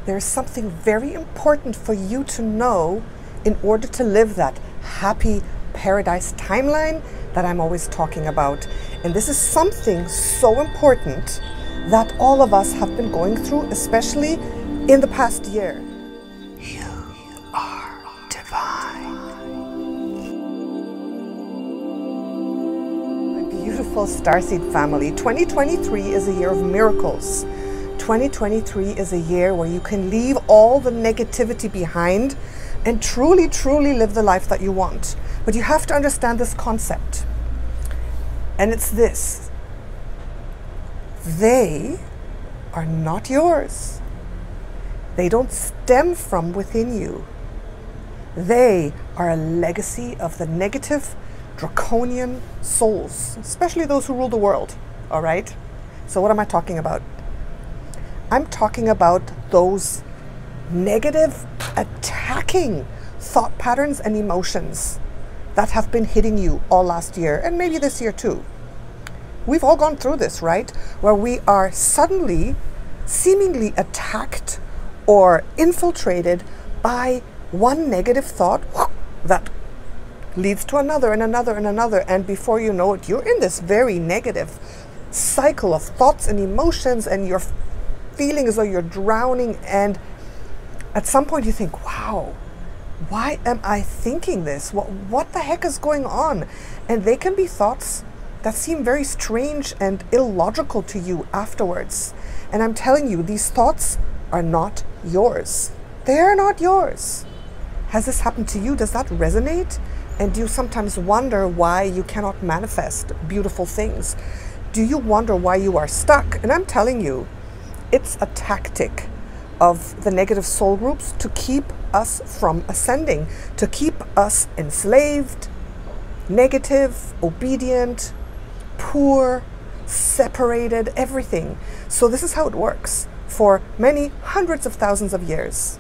there's something very important for you to know in order to live that happy paradise timeline that I'm always talking about. And this is something so important that all of us have been going through, especially in the past year. You are divine. My beautiful Starseed family, 2023 is a year of miracles. 2023 is a year where you can leave all the negativity behind and truly, truly live the life that you want. But you have to understand this concept. And it's this. They are not yours. They don't stem from within you. They are a legacy of the negative Draconian souls, especially those who rule the world. All right? So what am I talking about? I'm talking about those negative, attacking thought patterns and emotions that have been hitting you all last year and maybe this year too. We've all gone through this, right? Where we are suddenly seemingly attacked or infiltrated by one negative thought that leads to another and another and another. And before you know it, you're in this very negative cycle of thoughts and emotions, and you're feeling as though you're drowning. And at some point you think, wow, why am I thinking this? What the heck is going on? And they can be thoughts that seem very strange and illogical to you afterwards. And I'm telling you, these thoughts are not yours. They are not yours. Has this happened to you? Does that resonate? And do you sometimes wonder why you cannot manifest beautiful things? Do you wonder why you are stuck? And I'm telling you, it's a tactic of the negative soul groups to keep us from ascending, to keep us enslaved, negative, obedient, poor, separated, everything. So this is how it works for many hundreds of thousands of years.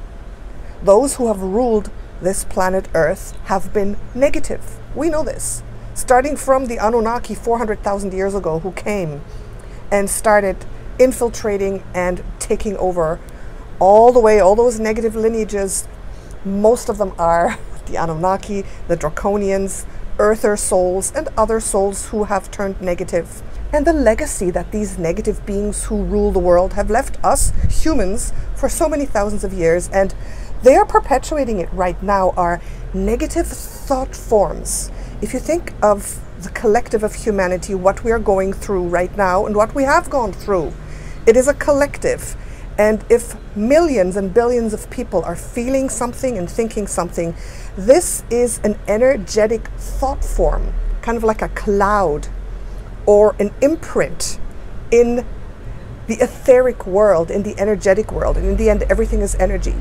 Those who have ruled this planet Earth have been negative. We know this. Starting from the Anunnaki 400,000 years ago, who came and started infiltrating and taking over all the way, all those negative lineages. Most of them are the Anunnaki, the Draconians, Earther souls, and other souls who have turned negative. And the legacy that these negative beings who rule the world have left us humans for so many thousands of years, and they are perpetuating it right now, are negative thought forms. If you think of the collective of humanity, what we are going through right now and what we have gone through, it is a collective. And if millions and billions of people are feeling something and thinking something, this is an energetic thought form, kind of like a cloud or an imprint in the etheric world, in the energetic world. And in the end, everything is energy.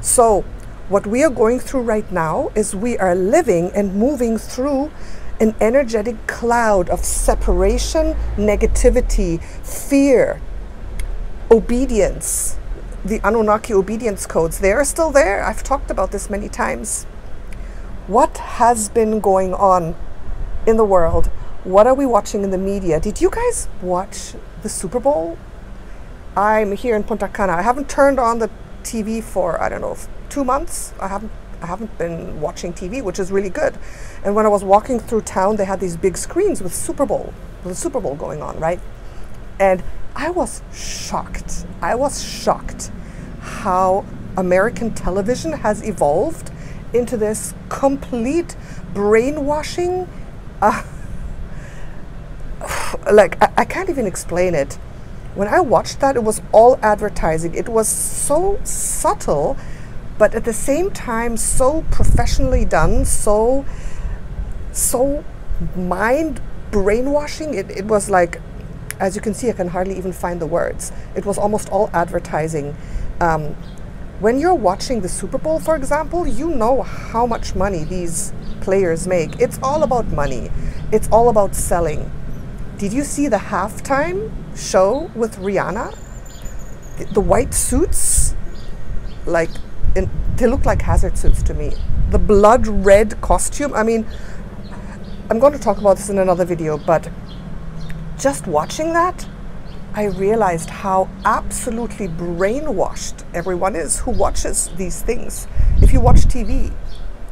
So what we are going through right now is we are living and moving through an energetic cloud of separation, negativity, fear, obedience. The Anunnaki obedience codes, they are still there. I've talked about this many times. What has been going on in the world? What are we watching in the media? Did you guys watch the Super Bowl? I'm here in Punta Cana. I haven't turned on the TV for, I don't know, 2 months. I haven't been watching TV, which is really good. And when I was walking through town, they had these big screens with the Super Bowl going on, right? And I was shocked. I was shocked how American television has evolved into this complete brainwashing. Like, I can't even explain it. When I watched that, it was all advertising. It was so subtle, but at the same time, so professionally done, so mind brainwashing. It was like, as you can see, I can hardly even find the words. It was almost all advertising. When you're watching the Super Bowl, for example, you know how much money these players make. It's all about money. It's all about selling. Did you see the halftime show with Rihanna? The white suits, like, they look like hazard suits to me. The blood red costume. I mean, I'm going to talk about this in another video, but just watching that, I realized how absolutely brainwashed everyone is who watches these things. If you watch TV,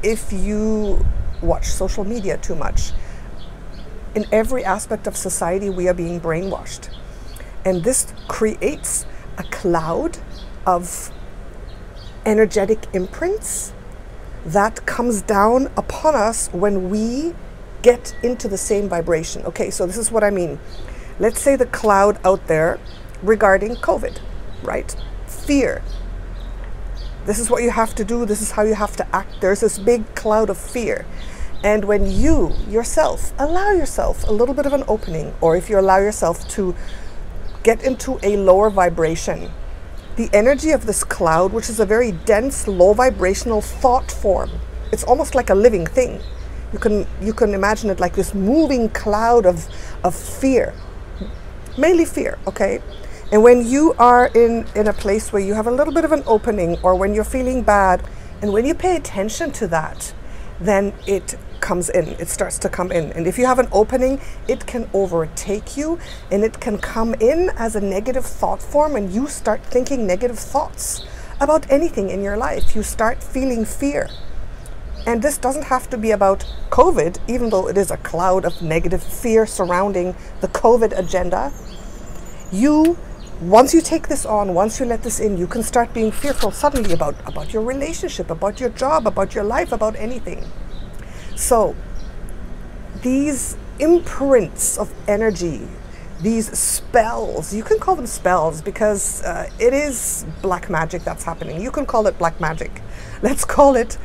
if you watch social media too much, in every aspect of society we are being brainwashed. And this creates a cloud of energetic imprints that comes down upon us when we get into the same vibration. Okay, so this is what I mean. Let's say the cloud out there regarding COVID, right? Fear. This is what you have to do. This is how you have to act. There's this big cloud of fear. And when you yourself allow yourself a little bit of an opening, or if you allow yourself to get into a lower vibration, the energy of this cloud, which is a very dense, low vibrational thought form, it's almost like a living thing. You can imagine it like this moving cloud of fear, mainly fear, okay? And when you are in a place where you have a little bit of an opening, or when you're feeling bad, and when you pay attention to that, then it comes in, it starts to come in. And if you have an opening, it can overtake you, and it can come in as a negative thought form, and you start thinking negative thoughts about anything in your life. You start feeling fear. And this doesn't have to be about COVID, even though it is a cloud of negative fear surrounding the COVID agenda. Once you take this on, once you let this in, you can start being fearful suddenly about your relationship, about your job, about your life, about anything. So these imprints of energy, these spells, you can call them spells because it is black magic that's happening. You can call it black magic. Let's call it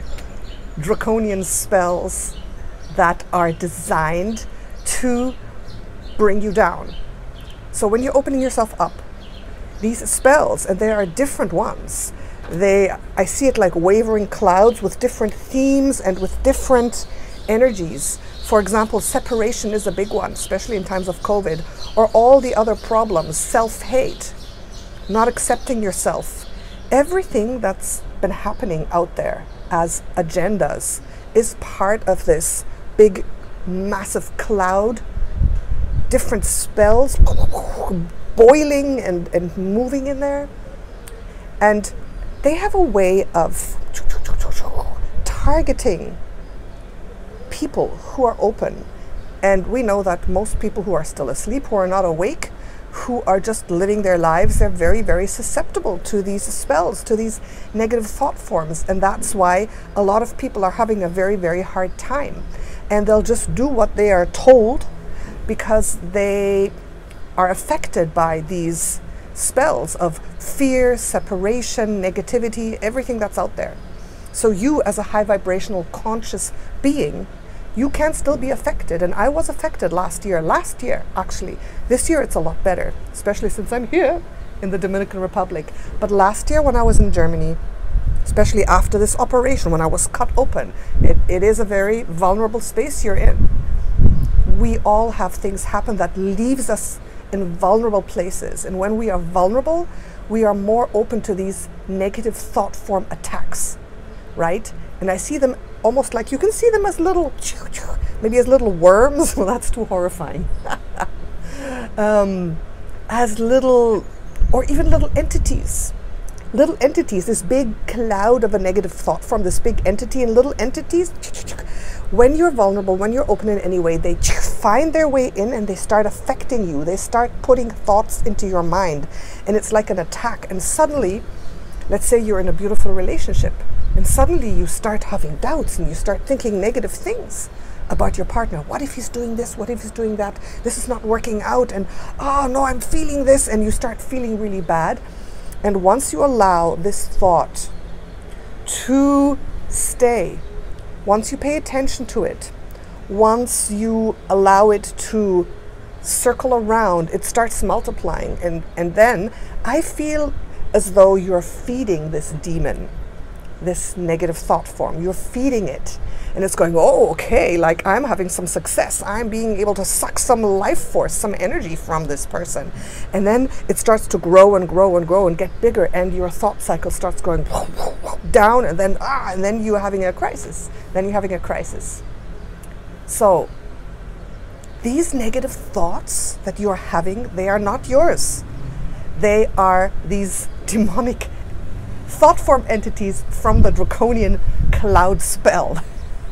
Draconian spells that are designed to bring you down. So when you're opening yourself up, these spells, and there are different ones, I see it like wavering clouds with different themes and with different energies. For example, separation is a big one, especially in times of COVID, or all the other problems, self-hate, not accepting yourself. Everything that's been happening out there as agendas is part of this big, massive cloud, different spells boiling and moving in there. And they have a way of targeting people who are open. And we know that most people who are still asleep, who are not awake, who are just living their lives, they're very, very susceptible to these spells, to these negative thought forms. And that's why a lot of people are having a very, very hard time. And they'll just do what they are told because they are affected by these spells of fear, separation, negativity, everything that's out there. So you, as a high vibrational conscious being, you can still be affected. And I was affected last year actually. This year it's a lot better, especially since I'm here in the Dominican Republic. But last year when I was in Germany, especially after this operation, when I was cut open, it is a very vulnerable space you're in. We all have things happen that leaves us in vulnerable places. And when we are vulnerable, we are more open to these negative thought form attacks, right? And I see them almost like, you can see them as little, maybe as little worms. Well, that's too horrifying. As little, or even little entities. Little entities, this big cloud of a negative thought form, this big entity, and little entities, when you're vulnerable, when you're open in any way, they find their way in and they start affecting you. They start putting thoughts into your mind, and it's like an attack. And suddenly, let's say you're in a beautiful relationship, and suddenly you start having doubts and you start thinking negative things about your partner. What if he's doing this? What if he's doing that? This is not working out. And oh no, I'm feeling this. And you start feeling really bad. And once you allow this thought to stay, once you pay attention to it, once you allow it to circle around, it starts multiplying. And then I feel as though you're feeding this demon, this negative thought form. You're feeding it. And it's going, oh, okay, like I'm having some success. I'm being able to suck some life force, some energy from this person. And then it starts to grow and grow and grow and get bigger. And your thought cycle starts going down. And then you're having a crisis. Then you're having a crisis. So these negative thoughts that you're having, they are not yours. They are these demonic thought form entities from the Draconian cloud spell.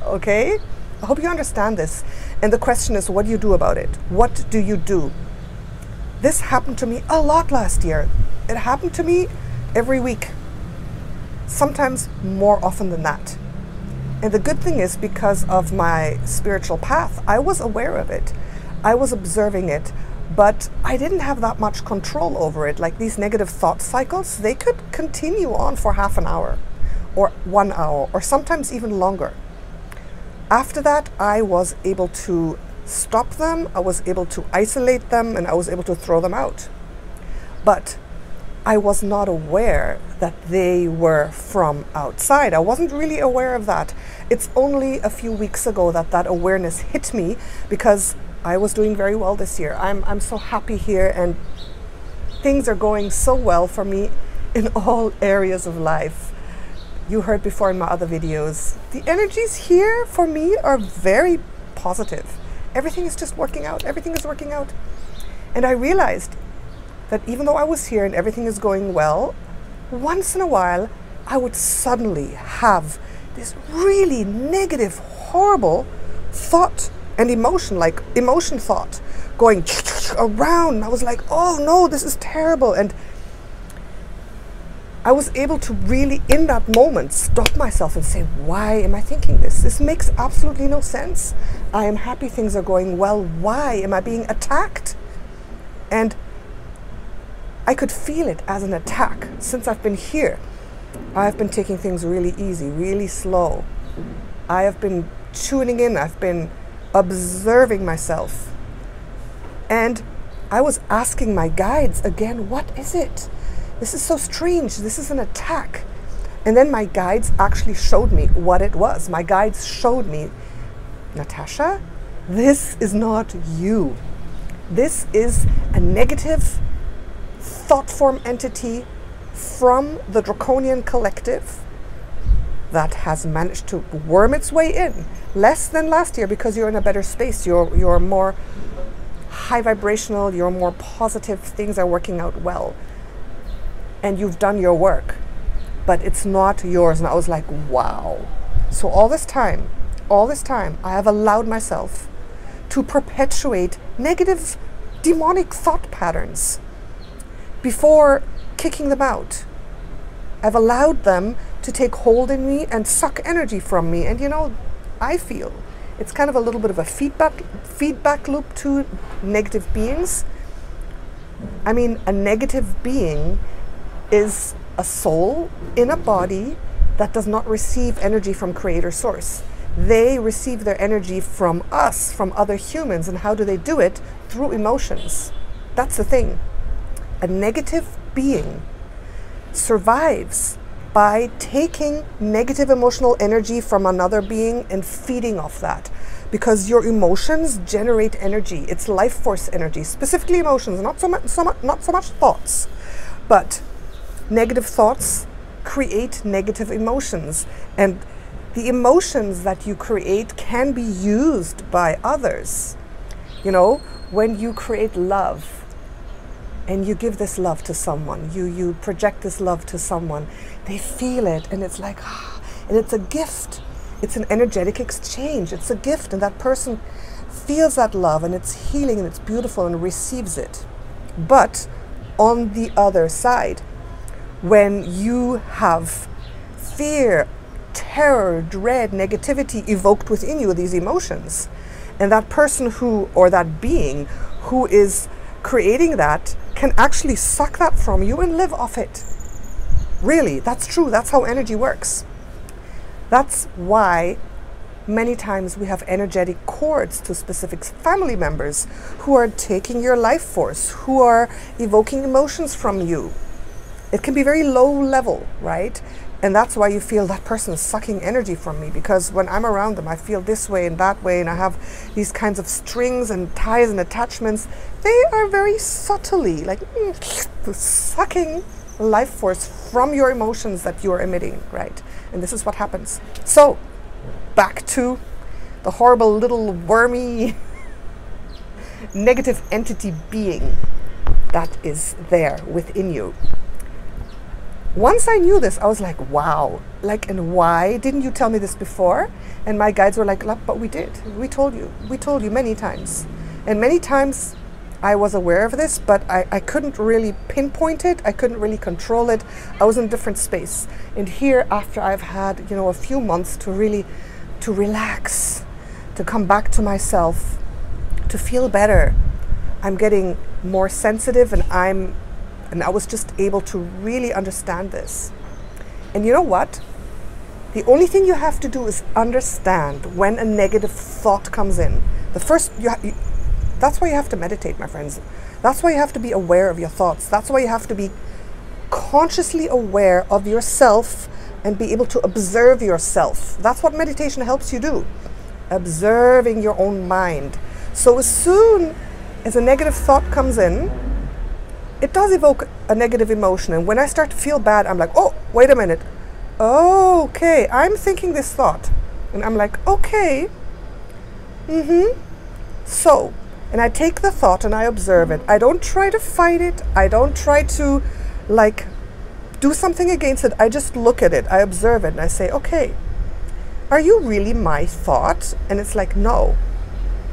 Okay? I hope you understand this. And the question is, what do you do about it? What do you do? This happened to me a lot last year. It happened to me every week, sometimes more often than that. And the good thing is, because of my spiritual path, I was aware of it. I was observing it, but I didn't have that much control over it. Like these negative thought cycles, they could continue on for half an hour or 1 hour or sometimes even longer. After that, I was able to stop them, I was able to isolate them, and I was able to throw them out. But I was not aware that they were from outside. I wasn't really aware of that. It's only a few weeks ago that that awareness hit me, because I was doing very well this year. I'm so happy here, and things are going so well for me in all areas of life. You heard before in my other videos, the energies here for me are very positive. Everything is just working out. Everything is working out. And I realized that even though I was here and everything is going well, once in a while, I would suddenly have this really negative, horrible thought and emotion, like emotion thought, going around. I was like, oh no, this is terrible. And I was able to really, in that moment, stop myself and say, why am I thinking this? This makes absolutely no sense. I am happy things are going well. Why am I being attacked? And I could feel it as an attack. Since I've been here, I've been taking things really easy, really slow. I have been tuning in. I've been observing myself. And I was asking my guides again, what is it? This is so strange. This is an attack. And then my guides actually showed me what it was. My guides showed me, Natasha, this is not you. This is a negative thought form entity from the Draconian collective that has managed to worm its way in. Less than last year, because you're in a better space. You're more high vibrational, you're more positive, things are working out well. And you've done your work, but it's not yours. And I was like, wow. So all this time, I have allowed myself to perpetuate negative demonic thought patterns before kicking them out. I've allowed them to take hold in me and suck energy from me. And you know, I feel it's kind of a little bit of a feedback loop to negative beings. I mean, a negative being is a soul in a body that does not receive energy from Creator Source. They receive their energy from us, from other humans. And how do they do it? Through emotions. That's the thing. A negative being survives by taking negative emotional energy from another being and feeding off that. Because your emotions generate energy. It's life force energy, specifically emotions, not so much thoughts. But negative thoughts create negative emotions, and the emotions that you create can be used by others. You know, when you create love and you give this love to someone, you project this love to someone, they feel it, and it's like, and it's a gift. It's an energetic exchange. It's a gift, and that person feels that love, and it's healing, and it's beautiful, and receives it. But on the other side, when you have fear, terror, dread, negativity evoked within you, these emotions, and that person who, or that being who is creating that, can actually suck that from you and live off it. Really, that's true. That's how energy works. That's why many times we have energetic cords to specific family members who are taking your life force, who are evoking emotions from you. It can be very low level, right? And that's why you feel that person is sucking energy from me, because when I'm around them, I feel this way and that way, and I have these kinds of strings and ties and attachments. They are very subtly like sucking life force from your emotions that you are emitting, right? And this is what happens. So back to the horrible little wormy negative entity being that is there within you. Once I knew this, I was like, wow, like, and why didn't you tell me this before? And my guides were like, but we did. We told you many times. And many times I was aware of this, but I couldn't really pinpoint it. I couldn't really control it. I was in a different space. And here, after I've had, you know, a few months to really, to relax, to come back to myself, to feel better, I'm getting more sensitive, and I was just able to really understand this. And you know what? The only thing you have to do is understand when a negative thought comes in. The first, that's why you have to meditate, my friends. That's why you have to be aware of your thoughts. That's why you have to be consciously aware of yourself and be able to observe yourself. That's what meditation helps you do. Observing your own mind. So as soon as a negative thought comes in, it does evoke a negative emotion. And when I start to feel bad, I'm like, oh, wait a minute. Oh, okay, I'm thinking this thought. And I'm like, okay. So, and I take the thought and I observe it. I don't try to fight it. I don't try to, like, do something against it. I just look at it. I observe it and I say, okay, are you really my thought? And it's like, no,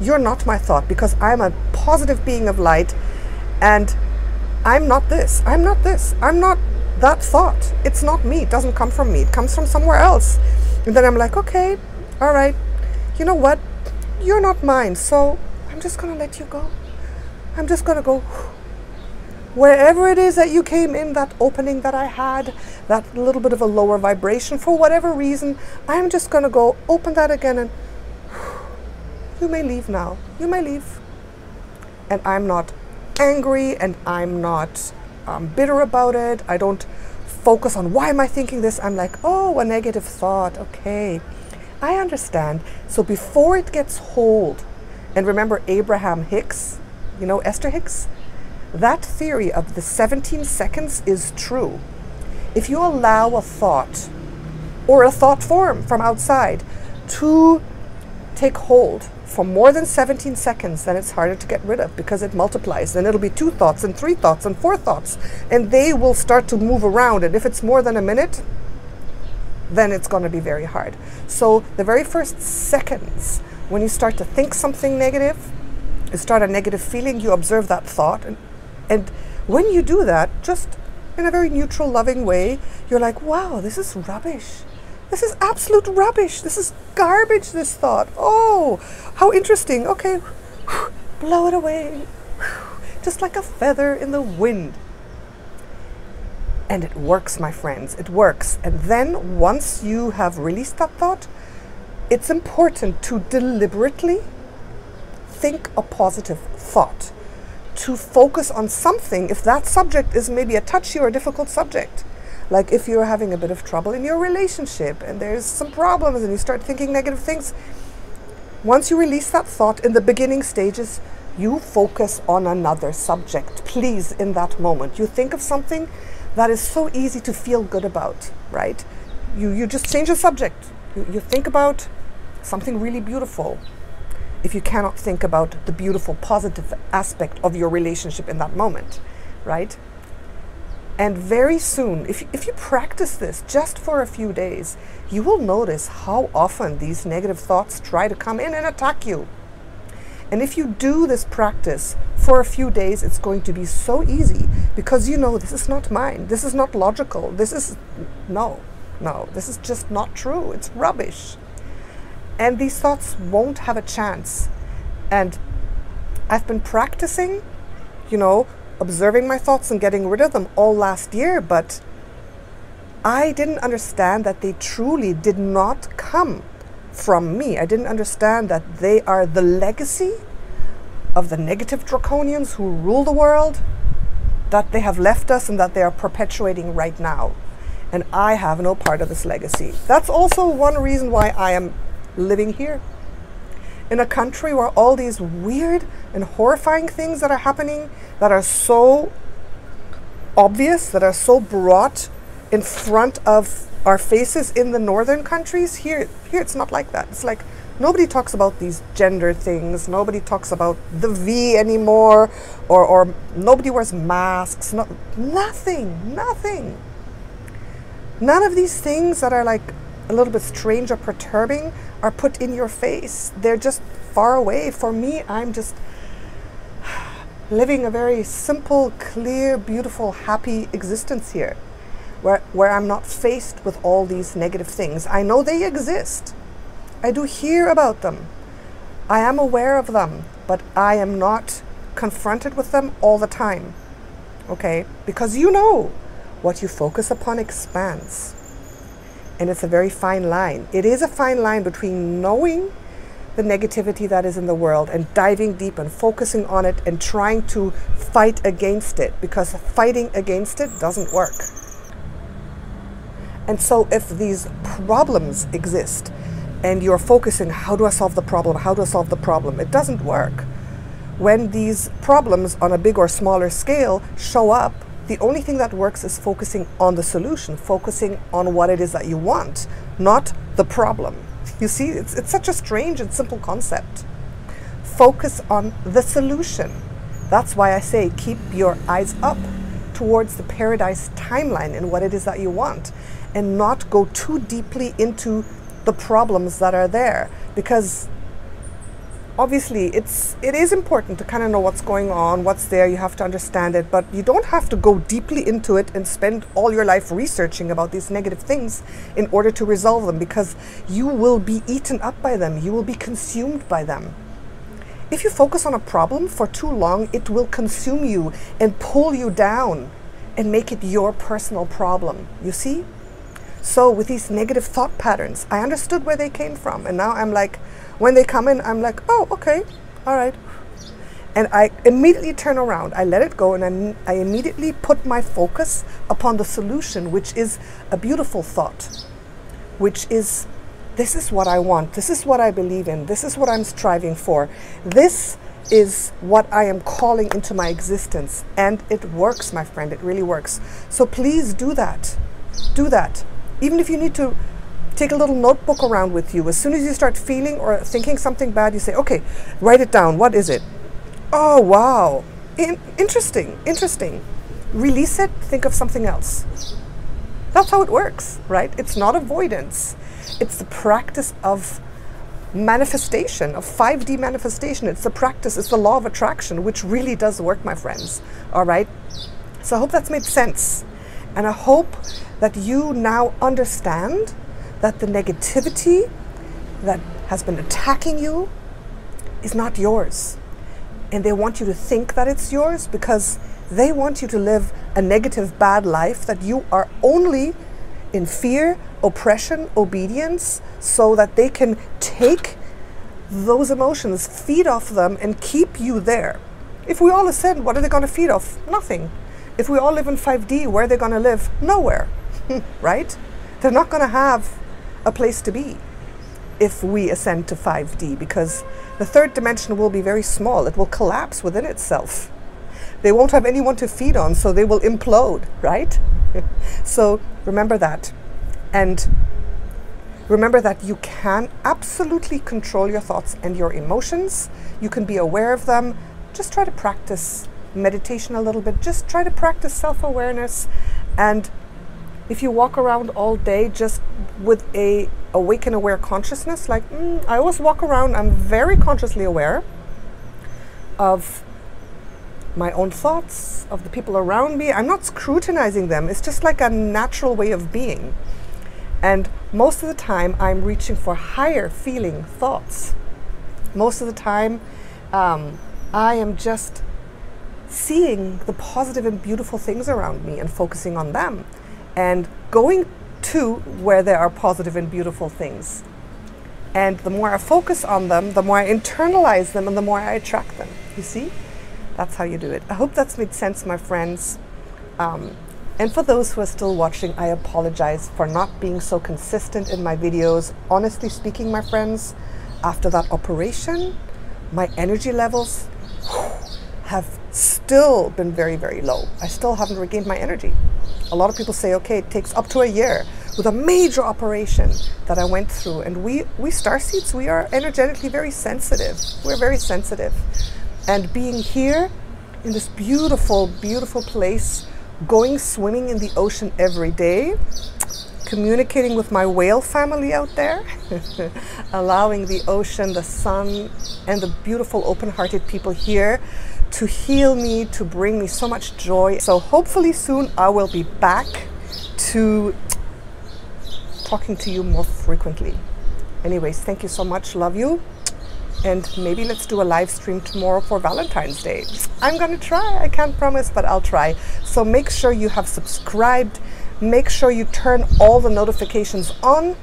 you're not my thought, because I'm a positive being of light, and I'm not this. I'm not this. I'm not that thought. It's not me. It doesn't come from me. It comes from somewhere else. And then I'm like, okay, all right, you know what? You're not mine. So I'm just going to let you go. I'm just going to go wherever it is that you came in, that opening that I had, that little bit of a lower vibration, for whatever reason, I'm just going to go open that again, and you may leave now. You may leave. And I'm not angry, and I'm not bitter about it. I don't focus on why am I thinking this. I'm like, oh, a negative thought. Okay, I understand. So before it gets hold, and remember Abraham Hicks, you know, Esther Hicks, that theory of the 17 seconds is true. If you allow a thought or a thought form from outside to take hold for more than 17 seconds, then it's harder to get rid of, because it multiplies. Then it'll be 2 thoughts and 3 thoughts and 4 thoughts, and they will start to move around. And if it's more than a minute, then it's going to be very hard. So the very first seconds, when you start to think something negative, you start a negative feeling, you observe that thought. And when you do that, just in a very neutral, loving way, you're like, wow, this is rubbish. This is absolute rubbish. This is garbage, this thought. Oh, how interesting. Okay, blow it away. Just like a feather in the wind. And it works, my friends. It works. And then once you have released that thought, it's important to deliberately think a positive thought, to focus on something if that subject is maybe a touchy or a difficult subject. Like if you're having a bit of trouble in your relationship and there's some problems and you start thinking negative things, once you release that thought in the beginning stages, you focus on another subject. Please, in that moment, you think of something that is so easy to feel good about, right? You just change the subject. You think about something really beautiful. If you cannot think about the beautiful, positive aspect of your relationship in that moment, right? And very soon, if you practice this just for a few days, you will notice how often these negative thoughts try to come in and attack you. And if you do this practice for a few days, it's going to be so easy, because you know, this is not mine. This is not logical. This is, no, this is just not true. It's rubbish. And these thoughts won't have a chance. And I've been practicing, you know, observing my thoughts and getting rid of them all last year, but I didn't understand that they truly did not come from me. I didn't understand that they are the legacy of the negative Draconians who rule the world, that they have left us and that they are perpetuating right now. And I have no part of this legacy. That's also one reason why I am living here, in a country where all these weird and horrifying things that are happening, that are so obvious, that are so brought in front of our faces in the northern countries, here it's not like that. It's like, Nobody talks about these gender things. Nobody talks about the V anymore, or nobody wears masks. Nothing. None of these things that are like a little bit strange or perturbing are put in your face. They're just far away. For me, I'm just living a very simple, clear, beautiful, happy existence here, where I'm not faced with all these negative things. I know they exist. I do hear about them. I am aware of them, but I am not confronted with them all the time. Okay? Because you know, what you focus upon expands. And it's a very fine line. It is a fine line between knowing the negativity that is in the world and diving deep and focusing on it and trying to fight against it, because fighting against it doesn't work. And so if these problems exist and you're focusing, how do I solve the problem? How do I solve the problem? It doesn't work. When these problems on a big or smaller scale show up, the only thing that works is focusing on the solution, focusing on what it is that you want, not the problem. You see, it's such a strange and simple concept. Focus on the solution. That's why I say keep your eyes up towards the paradise timeline and what it is that you want, and not go too deeply into the problems that are there, because obviously it is important to kind of know what's going on, what's there. You have to understand it, but you don't have to go deeply into it and spend all your life researching about these negative things in order to resolve them, because you will be eaten up by them. You will be consumed by them. If you focus on a problem for too long, it will consume you and pull you down and make it your personal problem, you see? So with these negative thought patterns, I understood where they came from, and now I'm like, when they come in, I'm like, oh, okay, all right. And I immediately turn around, I let it go, and I immediately put my focus upon the solution, which is a beautiful thought, which is, this is what I want, this is what I believe in, this is what I'm striving for, this is what I am calling into my existence. And it works, my friend, it really works. So please do that. Do that. Even if you need to take a little notebook around with you. As soon as you start feeling or thinking something bad, you say, okay, write it down. What is it? Oh, wow. Interesting. Release it, think of something else. That's how it works, right? It's not avoidance. It's the practice of manifestation, of 5D manifestation. It's the practice, it's the law of attraction, which really does work, my friends. All right? So I hope that's made sense. And I hope that you now understand that the negativity that has been attacking you is not yours. And they want you to think that it's yours because they want you to live a negative, bad life, that you are only in fear, oppression, obedience, so that they can take those emotions, feed off them, and keep you there. If we all ascend, what are they going to feed off? Nothing. If we all live in 5D, where are they going to live? Nowhere, right? They're not going to have a place to be if we ascend to 5D, because the third dimension will be very small. It will collapse within itself. They won't have anyone to feed on, so they will implode, right? So remember that. And remember that you can absolutely control your thoughts and your emotions. You can be aware of them. Just try to practice meditation a little bit. Just try to practice self-awareness. And if you walk around all day just with a awake and aware consciousness, like I always walk around, I'm very consciously aware of my own thoughts, of the people around me. I'm not scrutinizing them. It's just like a natural way of being. And most of the time I'm reaching for higher feeling thoughts. Most of the time I am just seeing the positive and beautiful things around me and focusing on them and going to where there are positive and beautiful things. And the more I focus on them, the more I internalize them, and the more I attract them. You see? That's how you do it. I hope that's made sense, my friends. And for those who are still watching, I apologize for not being so consistent in my videos. Honestly speaking, my friends, after that operation, my energy levels have still been very, very low. I still haven't regained my energy. A lot of people say, okay, it takes up to a year with a major operation that I went through. And we starseeds, we are energetically very sensitive. We're very sensitive. And being here in this beautiful, beautiful place, going swimming in the ocean every day, communicating with my whale family out there, allowing the ocean, the sun, and the beautiful open-hearted people here to heal me, to bring me so much joy. So hopefully soon I will be back to talking to you more frequently. Anyways, thank you so much. Love you. And maybe let's do a live stream tomorrow for Valentine's Day. I'm gonna try. I can't promise, but I'll try. So make sure you have subscribed. Make sure you turn all the notifications on.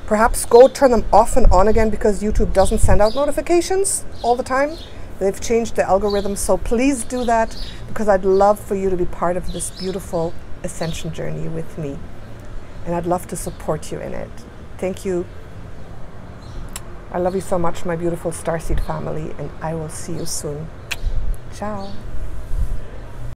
Perhaps go turn them off and on again, because YouTube doesn't send out notifications all the time. They've changed the algorithm. So please do that, because I'd love for you to be part of this beautiful ascension journey with me. And I'd love to support you in it. Thank you. I love you so much, my beautiful Starseed family, and I will see you soon. Ciao.